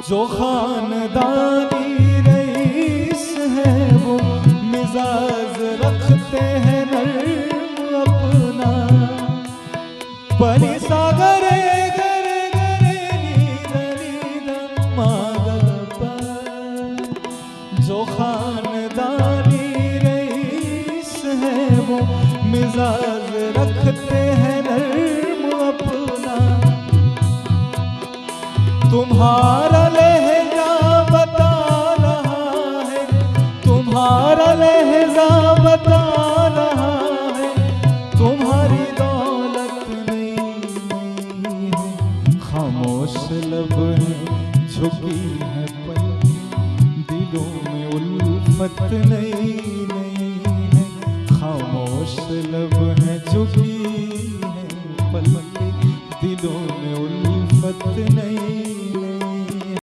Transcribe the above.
जो खानदानी रईस है वो मिजाज रखते हैं नर्म अपना। पनी सागर गरे गरे नीद मागा। जो खानदानी रईस है वो मिजाज रखते हैं नर्म अपना। तुम्हारा लहजा बता रहा है, तुम्हारा लहजा बता रहा है, तुम्हारी दौलत नहीं है। खामोश लब है झुकी है पल, दिलों में उल्फत नहीं है। खामोश लब है झुकी है पल, दिलों में उल्फत नहीं।